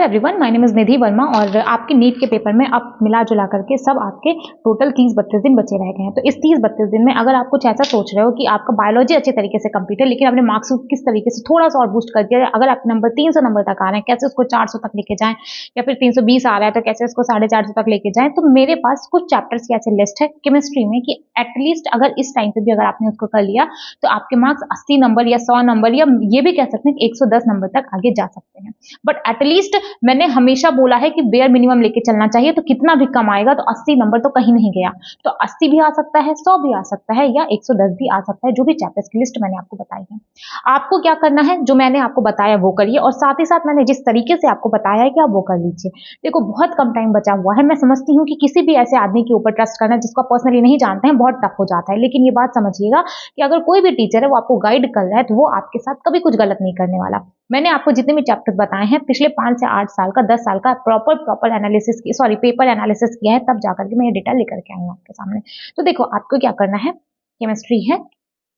Hello everyone, my name is Nidhi Verma और आपके NEET के पेपर में अब मिला जुला करके सब आपके टोटल 30-32 दिन बचे रह गए हैं। तो इस 30-32 दिन में अगर आप कुछ ऐसा सोच रहे हो कि आपका बायोलॉजी अच्छे तरीके से कंप्लीट है लेकिन आपने मार्क्स किस तरीके से थोड़ा सा और बूस्ट कर दिया, अगर आप नंबर 300 नंबर तक आ रहे हैं कैसे उसको 400 तक लेके जाएं, या फिर 320 आ रहा है तो कैसे उसको 450 तक लेके जाएं, तो मेरे पास कुछ चैप्टर्स की ऐसी लिस्ट है केमिस्ट्री में कि एटलीस्ट अगर इस टाइम पे भी अगर आपने उसको कर लिया तो आपके मार्क्स 80 नंबर या 100 नंबर या ये भी कह सकते हैं कि 110 नंबर तक आगे जा सकते हैं। बट एटलीस्ट मैंने हमेशा बोला है कि बेयर मिनिमम लेके चलना चाहिए, तो कितना भी कम आएगा तो 80 नंबर तो कहीं नहीं गया, तो 80 भी आ सकता है, 100 भी आ सकता है या 110 भी आ सकता है, जो भी चैप्टर्स की लिस्ट मैंने आपको बताई है। आपको क्या करना है, जो मैंने आपको बताया वो करिए और साथ ही साथ मैंने जिस तरीके से आपको बताया है कि आप वो कर लीजिए। देखो बहुत कम टाइम बचा हुआ है, मैं समझती हूँ कि किसी भी ऐसे आदमी के ऊपर ट्रस्ट करना जिसको पर्सनली नहीं जानते हैं बहुत टफ हो जाता है, लेकिन ये बात समझिएगा कि अगर कोई भी टीचर है वो आपको गाइड कर रहा है तो वो आपके साथ कभी कुछ गलत नहीं करने वाला। मैंने आपको जितने भी चैप्टर्स बताए हैं पिछले 5 से 8 साल का 10 साल का प्रॉपर एनालिसिस की पेपर एनालिसिस किया है, तब जाकर के मैं ये डेटा लेकर के आई हूँ आपके सामने। तो देखो आपको क्या करना है, केमिस्ट्री है,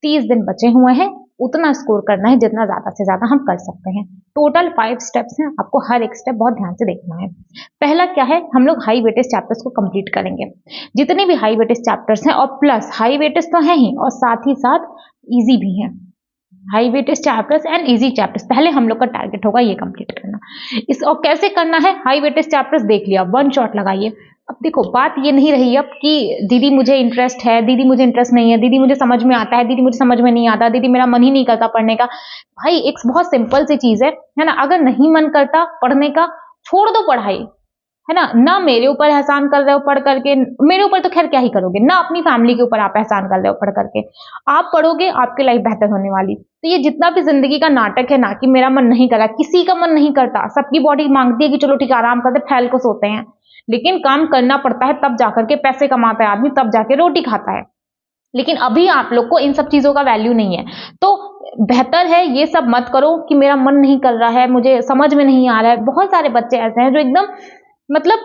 30 दिन बचे हुए हैं, उतना स्कोर करना है जितना ज्यादा से ज्यादा हम कर सकते हैं। टोटल 5 स्टेप्स हैं, आपको हर एक स्टेप बहुत ध्यान से देखना है। पहला क्या है, हम लोग हाई वेटेज चैप्टर्स को कंप्लीट करेंगे, जितने भी हाई वेटेज चैप्टर्स हैं, और प्लस हाई वेटेज तो है ही और साथ ही साथ इजी भी है। High weightage chapters and easy chapters पहले हम लोग का टारगेट होगा ये कंप्लीट करना। इस और कैसे करना है, हाई वेटेज चैप्टर्स देख लिया, वन शॉट लगाइए। अब देखो बात ये नहीं रही अब कि दीदी मुझे इंटरेस्ट है, दीदी मुझे इंटरेस्ट नहीं है, दीदी मुझे समझ में आता है, दीदी मुझे समझ में नहीं आता, दीदी मेरा मन ही नहीं करता पढ़ने का। भाई एक बहुत सिंपल सी चीज है ना, अगर नहीं मन करता पढ़ने का छोड़ दो पढ़ाई, है ना मेरे ऊपर एहसान कर रहे हो पढ़ करके, मेरे ऊपर तो खैर क्या ही करोगे ना, अपनी फैमिली के ऊपर आप एहसान कर रहे हो पढ़ करके। आप पढ़ोगे आपकी लाइफ बेहतर होने वाली। तो ये जितना भी जिंदगी का नाटक है ना कि मेरा मन नहीं करा, किसी का मन नहीं करता, सबकी बॉडी मांगती है कि चलो ठीक है आराम करते फैल को सोते हैं, लेकिन काम करना पड़ता है तब जाकर के पैसे कमाता है आदमी, तब जाके रोटी खाता है। लेकिन अभी आप लोग को इन सब चीजों का वैल्यू नहीं है, तो बेहतर है ये सब मत करो कि मेरा मन नहीं कर रहा है, मुझे समझ में नहीं आ रहा है। बहुत सारे बच्चे ऐसे हैं जो एकदम मतलब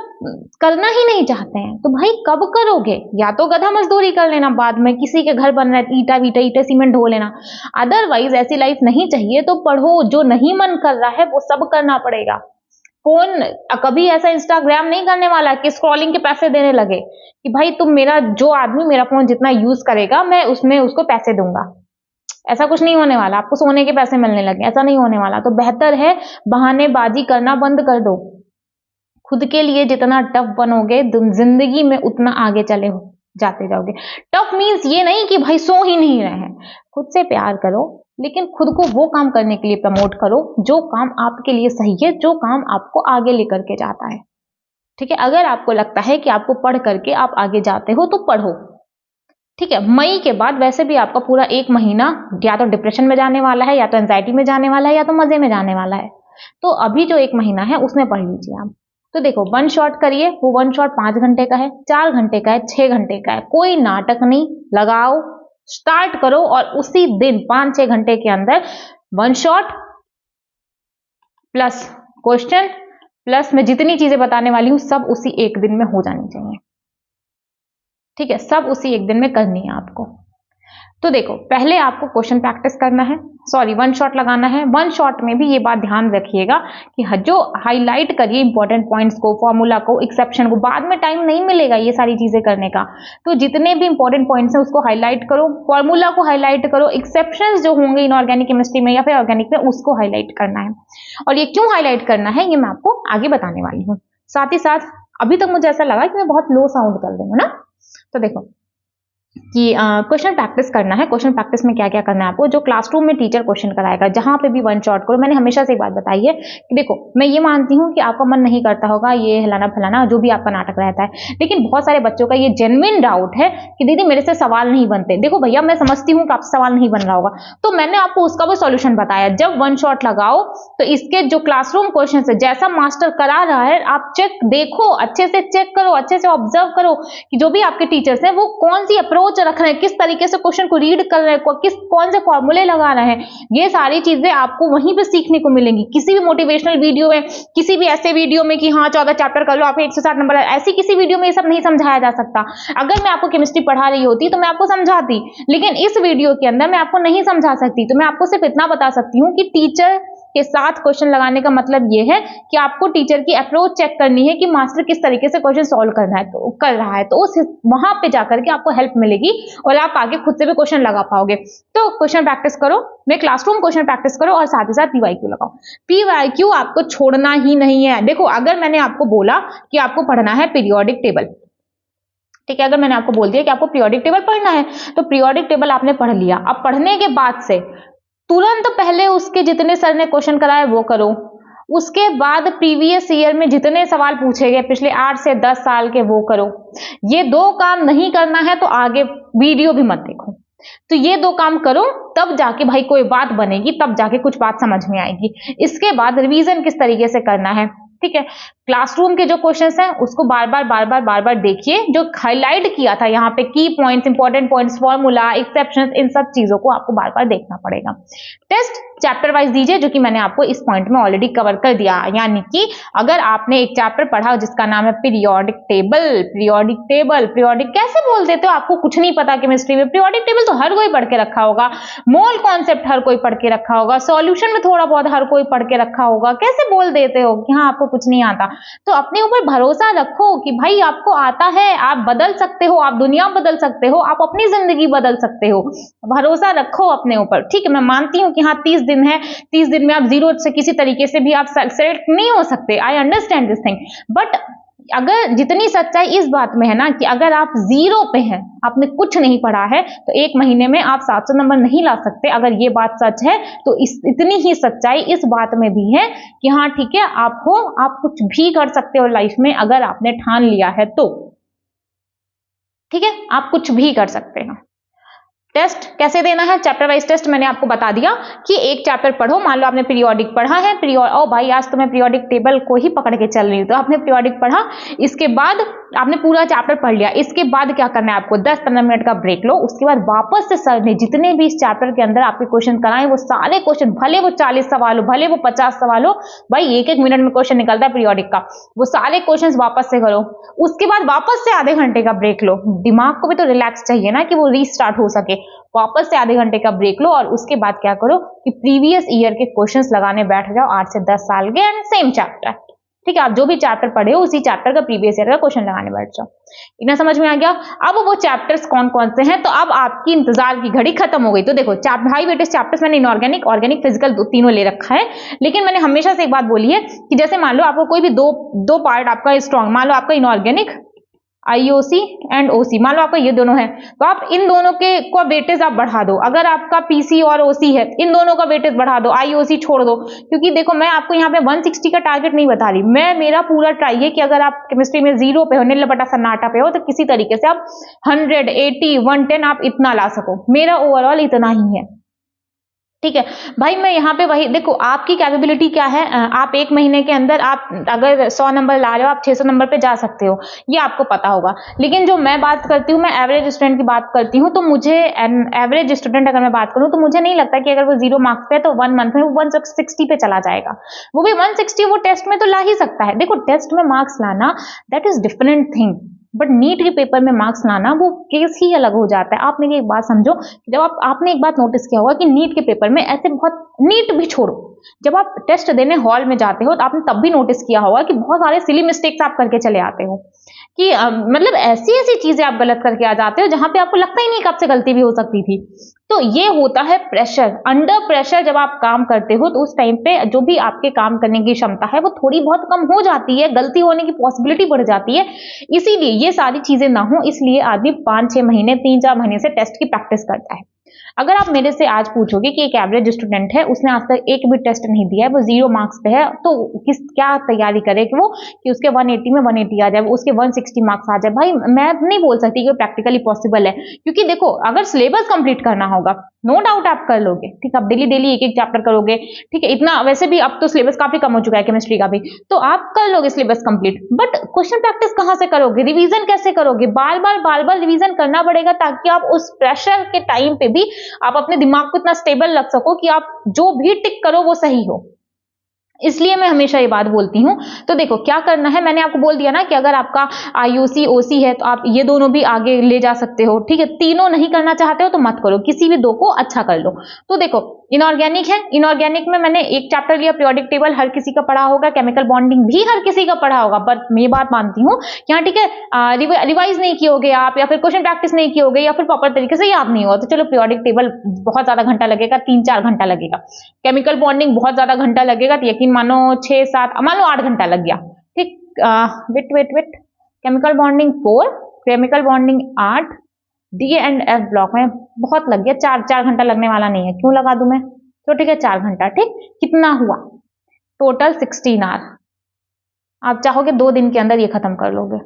करना ही नहीं चाहते हैं, तो भाई कब करोगे, या तो गधा मजदूरी कर लेना, बाद में किसी के घर बन रहा है ईटा वीटा ईटे सीमेंट ढो लेना, अदरवाइज ऐसी लाइफ नहीं चाहिए। तो पढ़ो, जो नहीं मन कर रहा है वो सब करना पड़ेगा। फोन कभी ऐसा इंस्टाग्राम नहीं करने वाला कि स्क्रॉलिंग के पैसे देने लगे कि भाई तुम मेरा, जो आदमी मेरा फोन जितना यूज करेगा मैं उसमें उसको पैसे दूंगा, ऐसा कुछ नहीं होने वाला। आपको सोने के पैसे मिलने लगे, ऐसा नहीं होने वाला। तो बेहतर है बहानेबाजी करना बंद कर दो, खुद के लिए जितना टफ बनोगे जिंदगी में उतना आगे चले जाते जाओगे। टफ मीन्स ये नहीं कि भाई सो ही नहीं रहे हैं, खुद से प्यार करो लेकिन खुद को वो काम करने के लिए प्रमोट करो जो काम आपके लिए सही है, जो काम आपको आगे लेकर के जाता है। ठीक है, अगर आपको लगता है कि आपको पढ़ करके आप आगे जाते हो तो पढ़ो। ठीक है, मई के बाद वैसे भी आपका पूरा 1 महीना या तो डिप्रेशन में जाने वाला है, या तो एंजाइटी में जाने वाला है, या तो मजे में जाने वाला है। तो अभी जो 1 महीना है उसमें पढ़ लीजिए आप। तो देखो वन शॉट करिए, वो वन शॉट 5 घंटे का है, 4 घंटे का है, 6 घंटे का है, कोई नाटक नहीं, लगाओ स्टार्ट करो और उसी दिन 5-6 घंटे के अंदर one shot plus question plus मैं जितनी चीजें बताने वाली हूं सब उसी 1 दिन में हो जानी चाहिए। ठीक है, सब उसी 1 दिन में करनी है आपको। तो देखो पहले आपको क्वेश्चन प्रैक्टिस करना है, वन शॉट लगाना है। वन शॉट में भी ये बात ध्यान रखिएगा कि जो हाईलाइट करिए इंपॉर्टेंट पॉइंट्स को, फॉर्मूला को, एक्सेप्शन को, बाद में टाइम नहीं मिलेगा ये सारी चीजें करने का। तो जितने भी इंपॉर्टेंट पॉइंट्स हैं उसको हाईलाइट करो, फॉर्मूला को हाईलाइट करो, एक्सेप्शंस जो होंगे इनऑर्गेनिक केमिस्ट्री में या फिर ऑर्गेनिक में उसको हाईलाइट करना है। और ये क्यों हाईलाइट करना है ये मैं आपको आगे बताने वाली हूँ। साथ ही साथ अभी तक मुझे ऐसा लगा कि मैं बहुत लो साउंड कर दूँ, है ना। तो देखो कि क्वेश्चन प्रैक्टिस करना है। क्वेश्चन प्रैक्टिस में क्या क्या करना है आपको, जो क्लासरूम में टीचर क्वेश्चन कराएगा जहां पे भी वन शॉट करो। मैंने हमेशा से एक बात बताई है कि देखो मैं ये मानती हूँ कि आपका मन नहीं करता होगा ये हिलाना फलाना जो भी आपका नाटक रहता है, लेकिन बहुत सारे बच्चों का ये जेन्युइन डाउट है कि दीदी मेरे से सवाल नहीं बनते। देखो भैया मैं समझती हूँ कि आपसे सवाल नहीं बन रहा होगा, तो मैंने आपको उसका भी सॉल्यूशन बताया। जब वन शॉट लगाओ तो इसके जो क्लासरूम क्वेश्चन है जैसा मास्टर करा रहा है आप चेक देखो, अच्छे से चेक करो, अच्छे से ऑब्जर्व करो कि जो भी आपके टीचर्स हैं वो कौन सी अप्रोच रख रहे हैं, किस तरीके से क्वेश्चन को रीड कर रहे हैं, कौन से फॉर्मूले लगा रहे हैं। ये सारी चीजें आपको वहीं पे सीखने को मिलेंगी। किसी भी मोटिवेशनल वीडियो में, किसी भी ऐसे वीडियो में कि हाँ 14 चैप्टर कर लो आपको 160 नंबर, ऐसी किसी वीडियो में ये सब नहीं समझाया जा सकता। अगर मैं आपको केमिस्ट्री पढ़ा रही होती तो मैं आपको समझाती, लेकिन इस वीडियो के अंदर मैं आपको नहीं समझा सकती। तो मैं आपको सिर्फ इतना बता सकती हूँ कि टीचर के साथ क्वेश्चन लगाने का मतलब ये है कि आपको टीचर की अप्रोच चेक करनी है कि मास्टर किस तरीके से क्वेश्चन सॉल्व करना है तो कर रहा है, तो उस वहां पे जाकर के आपको हेल्प मिलेगी और आप आगे खुद से भी क्वेश्चन लगा पाओगे। तो क्वेश्चन प्रैक्टिस करो, मैं क्लासरूम क्वेश्चन प्रैक्टिस करो और साथ ही साथ पीवाईक्यू लगाओ। पीवाईक्यू आपको छोड़ना ही नहीं है। देखो अगर मैंने आपको बोला कि आपको पढ़ना है पीरियोडिक टेबल, ठीक है, अगर मैंने आपको बोल दिया कि आपको पीरियोडिक टेबल पढ़ना है तो पीरियोडिक टेबल आपने पढ़ लिया। अब पढ़ने के बाद से तुरंत पहले उसके जितने सर ने क्वेश्चन कराए वो करो, उसके बाद प्रीवियस ईयर में जितने सवाल पूछे गए पिछले 8 से 10 साल के वो करो। ये 2 काम नहीं करना है तो आगे वीडियो भी मत देखो। तो ये 2 काम करो तब जाके भाई कोई बात बनेगी, तब जाके कुछ बात समझ में आएगी। इसके बाद रिवीजन किस तरीके से करना है, ठीक है, क्लासरूम के जो क्वेश्चंस हैं उसको बार बार देखिए। जो हाईलाइट किया था यहाँ पे key points, important points, formula, exceptions, इन सब चीजों को आपको बार बार देखना पड़ेगा। टेस्ट चैप्टर वाइज दीजिए, जो कि मैंने आपको इस पॉइंट में ऑलरेडी कवर कर दिया। यानी कि अगर आपने एक चैप्टर पढ़ा जिसका नाम है पीरियोडिक टेबल, पीरियोडिक कैसे बोल देते हो, आपको कुछ नहीं पता केमिस्ट्री में। पीरियोडिक टेबल तो हर कोई पढ़ के रखा होगा, मोल कॉन्सेप्ट हर कोई पढ़ के रखा होगा, सॉल्यूशन में थोड़ा बहुत हर कोई पढ़ के रखा होगा, कैसे बोल देते हो कि हाँ आपको कुछ नहीं आता। तो अपने ऊपर भरोसा रखो कि भाई आपको आता है, आप बदल सकते हो, आप दुनिया बदल सकते हो, आप अपनी जिंदगी बदल सकते हो। भरोसा रखो अपने ऊपर, ठीक है। मैं मानती हूँ कि हाँ 30 दिन है, 30 दिन में आप जीरो से किसी तरीके से भी आप सेलेक्ट नहीं हो सकते, I understand this thing, but अगर जितनी सच्चाई इस बात में है ना कि अगर आप जीरो पे हैं, आपने कुछ नहीं पढ़ा है, तो 1 महीने में आप 700 नंबर नहीं ला सकते। अगर ये बात सच है तो इतनी ही सच्चाई इस बात में भी है कि हाँ ठीक है, आप कुछ भी कर सकते हो लाइफ में अगर आपने ठान लिया है तो, ठीक है, आप कुछ भी कर सकते हो। टेस्ट कैसे देना है, चैप्टर वाइज टेस्ट मैंने आपको बता दिया कि एक चैप्टर पढ़ो। मान लो आपने पीरियोडिक पढ़ा है, ओ भाई आज तो मैं पीरियोडिक टेबल को ही पकड़ के चल रही हूँ, तो आपने पीरियोडिक पढ़ा, इसके बाद आपने पूरा चैप्टर पढ़ लिया। इसके बाद क्या करना है आपको, 10-15 मिनट का ब्रेक लो। उसके बाद वापस से सर ने जितने भी इस चैप्टर के अंदर आपके क्वेश्चन कराए वो सारे क्वेश्चन, भले वो 40 सवाल हो, भले वो 50 सवाल हो, भाई 1-1 मिनट में क्वेश्चन निकलता है पीरियोडिक का, वो सारे क्वेश्चन वापस से करो। उसके बाद वापस से आधे घंटे का ब्रेक लो, दिमाग को भी तो रिलैक्स चाहिए ना कि वो रीस्टार्ट हो सके। वापस से आधे घंटे का ब्रेक लो और उसके बाद क्या करो कि प्रीवियस ईयर के क्वेश्चंस लगाने बैठ जाओ, 8 से 10 साल के एंड सेम चैप्टर, ठीक है। आप जो भी चैप्टर पढ़े हो उसी चैप्टर का प्रीवियस ईयर का क्वेश्चन लगाने बैठ जाओ। इतना समझ में आ गया। अब वो चैप्टर्स कौन कौन से हैं, तो अब आपकी इंतजार की घड़ी खत्म हो गई। तो देखो हाई वेटेज चैप्टर्स मैंने इनऑर्गेनिक, ऑर्गेनिक, फिजिकल तीनों ले रखा है, लेकिन मैंने हमेशा से एक बात बोली है कि जैसे मान लो आपको कोई भी दो पार्ट आपका स्ट्रॉन्ग, मान लो आपका इनऑर्गेनिक आईओसी एंड ओसी, मान लो आपका ये दोनों है, तो आप इन दोनों के को वेटेज आप बढ़ा दो। अगर आपका पीसी और ओसी है, इन दोनों का वेटेज बढ़ा दो, आईओसी छोड़ दो। क्योंकि देखो मैं आपको यहाँ पे 160 का टारगेट नहीं बता रही, मेरा पूरा ट्राई है कि अगर आप केमिस्ट्री में 0 पे हो, नील बटा सन्नाटा पे हो, तो किसी तरीके से आप 100, 80, 110 आप इतना ला सको। मेरा ओवरऑल इतना ही है, ठीक है भाई। मैं यहाँ पे वही देखो, आपकी कैपेबिलिटी क्या है। आप 1 महीने के अंदर आप अगर 100 नंबर ला रहे हो, आप 600 नंबर पे जा सकते हो, ये आपको पता होगा। लेकिन जो मैं बात करती हूँ, मैं एवरेज स्टूडेंट की बात करती हूँ, तो मुझे एवरेज स्टूडेंट अगर मैं बात करूँ तो मुझे नहीं लगता कि अगर वो 0 मार्क्स पे है तो 1 मंथ में वो 160 पे चला जाएगा। वो भी 160 वो टेस्ट में तो ला ही सकता है। देखो टेस्ट में मार्क्स लाना that is different thing, but NEET के पेपर में मार्क्स लाना वो केस ही अलग हो जाता है। आप मेरी एक बात समझो, जब आपने एक बात नोटिस किया होगा कि नीट के पेपर में ऐसे बहुत, नीट भी छोड़ो, जब आप टेस्ट देने हॉल में जाते हो तो आपने तब भी नोटिस किया होगा कि बहुत सारे सिली मिस्टेक्स आप करके चले आते हो, कि मतलब ऐसी चीजें आप गलत करके आ जाते हो जहां पे आपको लगता ही नहीं कि आपसे गलती भी हो सकती थी। तो ये होता है प्रेशर, अंडर प्रेशर जब आप काम करते हो तो उस टाइम पे जो भी आपके काम करने की क्षमता है वो थोड़ी बहुत कम हो जाती है, गलती होने की पॉसिबिलिटी बढ़ जाती है। इसीलिए ये सारी चीजें ना हो, इसलिए आदमी 5-6 महीने, 3-4 महीने से टेस्ट की प्रैक्टिस करता है। अगर आप मेरे से आज पूछोगे कि एक एवरेज स्टूडेंट है, उसने आज तक एक भी टेस्ट नहीं दिया है, वो 0 मार्क्स पे है, तो क्या तैयारी करे कि वो कि उसके 180 में 180 आ जाए, उसके 160 मार्क्स आ जाए। भाई मैं नहीं बोल सकती कि प्रैक्टिकली पॉसिबल है, क्योंकि देखो अगर सिलेबस कंप्लीट करना होगा, नो डाउट आप कर लोगे, ठीक है, आप डेली एक चैप्टर करोगे, ठीक है, इतना वैसे भी अब तो सिलेबस काफी कम हो चुका है केमिस्ट्री का भी, तो आप कर लोगे syllabus complete. But question practice कहां से करोगे, रिवीजन कैसे करोगे, बार बार रिवीजन करना पड़ेगा, ताकि आप उस प्रेशर के टाइम पे भी आप अपने दिमाग को इतना स्टेबल रख सको कि आप जो भी टिक करो वो सही हो। इसलिए मैं हमेशा ये बात बोलती हूं। तो देखो क्या करना है, मैंने आपको बोल दिया ना कि अगर आपका आईयूसी ओसी है तो आप ये दोनों भी आगे ले जा सकते हो, ठीक है। तीनों नहीं करना चाहते हो तो मत करो, किसी भी 2 को अच्छा कर लो। तो देखो इनऑर्गेनिक है, इनऑर्गेनिक में मैंने एक चैप्टर लिया पीरियोडिक टेबल, हर किसी का पढ़ा होगा, केमिकल बॉन्डिंग भी हर किसी का पढ़ा होगा, बट मैं ये बात मानती हूँ यहाँ ठीक है रिवाइज नहीं किए होगे आप, या फिर क्वेश्चन प्रैक्टिस नहीं किए होगे, या फिर प्रॉपर तरीके से याद नहीं हुआ, तो चलो पीरियोडिक टेबल बहुत ज्यादा घंटा लगेगा, 3-4 घंटा लगेगा, केमिकल बॉन्डिंग बहुत ज्यादा घंटा लगेगा, तो यकीन मानो 6-7 मान लो 8 घंटा लग गया, ठीक। Wait chemical bonding 4, chemical bonding 8, D and F block में बहुत लग गया, 4 घंटा लगने वाला नहीं है, क्यों लगा दूं मैं, तो ठीक है 4 घंटा, ठीक। कितना हुआ टोटल 16 आवर। आप चाहोगे 2 दिन के अंदर ये खत्म कर लोगे,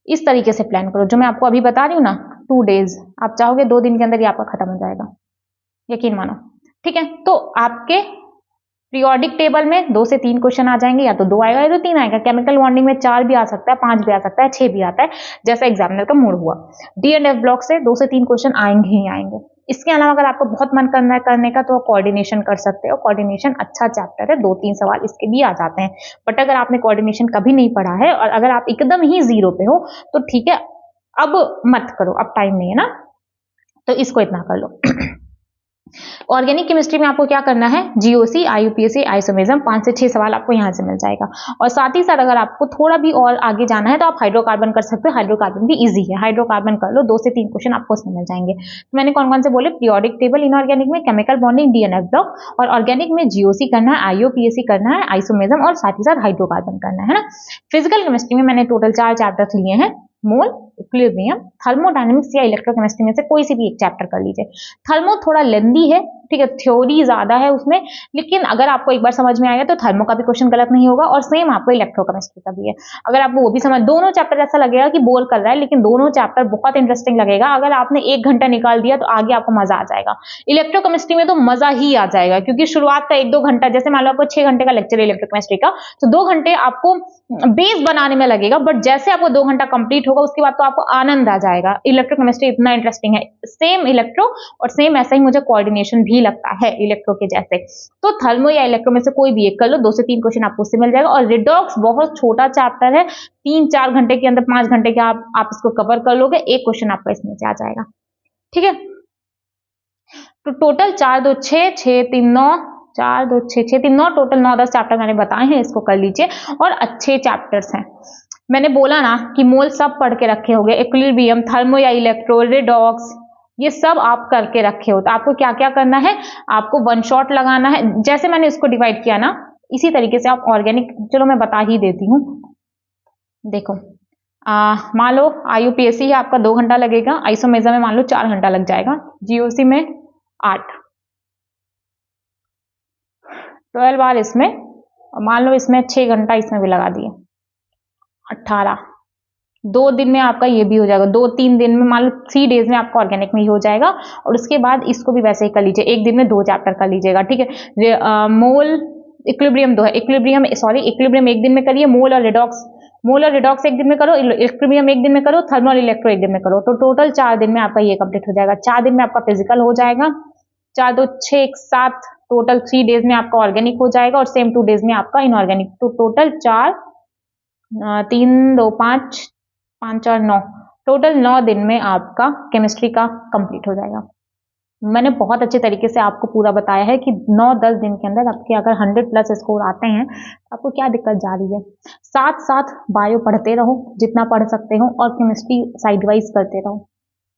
इस तरीके से प्लान करो, जो मैं आपको अभी बता रही हूँ ना 2 डेज, आप चाहोगे 2 दिन के अंदर ये आपका खत्म हो जाएगा, यकीन मानो, ठीक है। तो आपके पीरियोडिक टेबल में 2 से 3 क्वेश्चन आ जाएंगे, या तो 2 आएगा या तो 3 आएगा, केमिकल बॉन्डिंग में 4 भी आ सकता है, 5 भी आ सकता है, 6 भी आता है, जैसा एग्जामिनर का मूड हुआ। डी एंड एफ ब्लॉक से 2 से 3 क्वेश्चन आएंगे ही आएंगे। इसके अलावा अगर आपको बहुत मन करना है करने का, तो आप कोऑर्डिनेशन कर सकते हो, कोऑर्डिनेशन अच्छा चैप्टर है, 2-3 सवाल इसके भी आ जाते हैं, बट अगर आपने कोऑर्डिनेशन कभी नहीं पढ़ा है और अगर आप एकदम ही जीरो पे हो, तो ठीक है अब मत करो, अब टाइम नहीं है ना, तो इसको इतना कर लो। ऑर्गेनिक केमिस्ट्री में आपको क्या करना है, जीओसी, आईयूपीएसी, आइसोमेरिज्म, 5 से 6 सवाल आपको यहाँ से मिल जाएगा। और साथ ही साथ अगर आपको थोड़ा भी और आगे जाना है तो आप हाइड्रोकार्बन कर सकते हो, हाइड्रोकार्बन भी इजी है, हाइड्रोकार्बन कर लो, 2 से 3 क्वेश्चन आपको उसमें मिल जाएंगे। तो मैंने कौन कौन से बोले, पीरियोडिक टेबल इनऑर्गेनिक में, केमिकल बॉन्डिंग, डीएनएफ ब्लॉक, और ऑर्गेनिक में जीओसी करना है, आईयूपीएसी करना है, आइसोमेरिज्म और साथ ही साथ हाइड्रोकार्बन करना है ना। फिजिकल केमिस्ट्री में मैंने टोटल 4 चैप्टर्स लिए हैं, मोल, इक्विलिब्रियम, थर्मोडायनेमिक्स या इलेक्ट्रोकेमिस्ट्री में से कोई सी भी एक चैप्टर कर लीजिए। थर्मो थोड़ा लेंदी है, ठीक है, थ्योरी ज्यादा है उसमें, लेकिन अगर आपको एक बार समझ में आएगा तो थर्मो का भी क्वेश्चन गलत नहीं होगा, और सेम आपको इलेक्ट्रोकेमिस्ट्री का भी है। अगर आपको वो भी समझ, दोनों चैप्टर ऐसा लगेगा कि बोर कर रहा है, लेकिन दोनों चैप्टर बहुत इंटरेस्टिंग लगेगा। अगर आपने 1 घंटा निकाल दिया तो आगे आपको मजा आ जाएगा। इलेक्ट्रोकेमिस्ट्री में तो मजा ही आ जाएगा, क्योंकि शुरुआत का 1-2 घंटा, जैसे मान लो आपको 6 घंटे का लेक्चर है इलेक्ट्रोकेमिस्ट्री का, तो 2 घंटे आपको बेस बनाने में लगेगा, बट जैसे आपको 2 घंटा कंप्लीट होगा उसके बाद तो आपको आनंद आ जाएगा। इलेक्ट्रोकेमिस्ट्री इतना इंटरेस्टिंग है, सेम इलेक्ट्रो और सेम ऐसा ही मुझे कोऑर्डिनेशन भी लगता है इलेक्ट्रो के जैसे। तो थर्मो या इलेक्ट्रो में से कोई भी एक कर लो, 2 से 3 क्वेश्चन आपको उससे मिल जाएगा। और रिडॉक्स बहुत छोटा चैप्टर है, 3-4 घंटे के अंदर, 5 घंटे के आप इसको कवर कर लोगे, एक क्वेश्चन आपका इसमें से आ जाएगा, ठीक है। तो टोटल 4-2-6, 6-3-9, 4-2-6-6-3-9, टोटल 9-10 चैप्टर मैंने बताए हैं, इसको कर लीजिए। और अच्छे चैप्टर्स हैं, मैंने बोला ना कि मोल सब पढ़ के रखे होंगे, इक्विलिब्रियम, थर्मो या इलेक्ट्रो, रिडॉक्स, ये सब आप करके रखे हो। तो आपको क्या क्या करना है, आपको 1 शॉट लगाना है, जैसे मैंने इसको डिवाइड किया ना, इसी तरीके से आप ऑर्गेनिक, चलो मैं बता ही देती हूँ। देखो मान लो आईयूपीएसी है आपका 2 घंटा लगेगा, आइसोमेरिज्म में मान लो 4 घंटा लग जाएगा, जीओसी में 8, 12 बार इसमें, और मान लो इसमें 6 घंटा इसमें भी लगा दिए, 18, 2 दिन में आपका ये भी हो जाएगा, 2-3 दिन में, मान लो 3 डेज में आपका ऑर्गेनिक में ही हो जाएगा। और उसके बाद इसको भी वैसे ही कर लीजिए, 1 दिन में 2 चैप्टर कर लीजिएगा, ठीक है। मोल, इक्विलिब्रियम 2 है, इक्विलिब्रियम 1 दिन में करिए, मोल और रिडॉक्स 1 दिन में करो, इक्विलिब्रियम 1 दिन में करो, थर्मल इलेक्ट्रो 1 दिन में करो, तो टोटल 4 दिन में आपका ये कंप्लीट हो जाएगा। 4 दिन में आपका फिजिकल हो जाएगा, 4-2-6 7, टोटल 3 डेज में आपका ऑर्गेनिक हो जाएगा, और सेम 2 डेज में आपका इनऑर्गेनिक। तो टोटल 4, 3-2-5, 5-4-9, टोटल 9 दिन में आपका केमिस्ट्री का कंप्लीट हो जाएगा। मैंने बहुत अच्छे तरीके से आपको पूरा बताया है कि 9-10 दिन के अंदर आपके अगर 100+ स्कोर आते हैं, आपको क्या दिक्कत जा रही है। साथ साथ बायो पढ़ते रहो जितना पढ़ सकते हो, और केमिस्ट्री साइड वाइज करते रहो,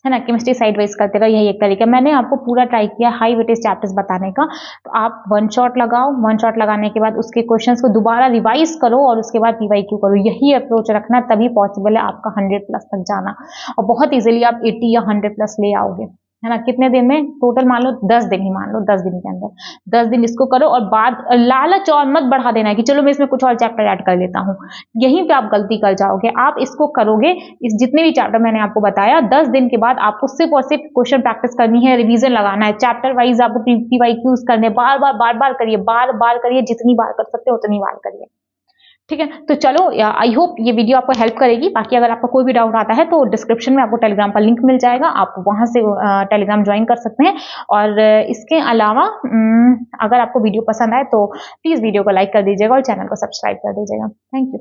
है ना, केमिस्ट्री साइड वाइज करते रहो, यही एक तरीका। मैंने आपको पूरा ट्राई किया हाई वेटेज चैप्टर्स बताने का, तो आप 1 शॉट लगाओ, 1 शॉट लगाने के बाद उसके क्वेश्चंस को दोबारा रिवाइज करो, और उसके बाद पीवाईक्यू करो, यही अप्रोच रखना, तभी पॉसिबल है आपका 100+ तक जाना, और बहुत इजीली आप 80 या 100+ ले आओगे, है ना। कितने दिन में, टोटल मान लो 10 दिन ही मान लो, 10 दिन के अंदर 10 दिन इसको करो, और बाद लालच और मत बढ़ा देना कि चलो मैं इसमें कुछ और चैप्टर ऐड कर लेता हूँ, यहीं पे आप गलती कर जाओगे। आप इसको करोगे, इस जितने भी चैप्टर मैंने आपको बताया, 10 दिन के बाद आपको सिर्फ और सिर्फ क्वेश्चन प्रैक्टिस करनी है, रिवीजन लगाना है, चैप्टर वाइज आपको पीवाईक्यूज करने, बार बार करिए, जितनी बार कर सकते हो उतनी बार करिए, ठीक है। तो चलो, आई होप ये वीडियो आपको हेल्प करेगी। बाकी अगर आपको कोई भी डाउट आता है तो डिस्क्रिप्शन में आपको टेलीग्राम का लिंक मिल जाएगा, आप वहां से टेलीग्राम ज्वाइन कर सकते हैं। और इसके अलावा अगर आपको वीडियो पसंद आए तो प्लीज वीडियो को लाइक कर दीजिएगा और चैनल को सब्सक्राइब कर दीजिएगा। Thank you.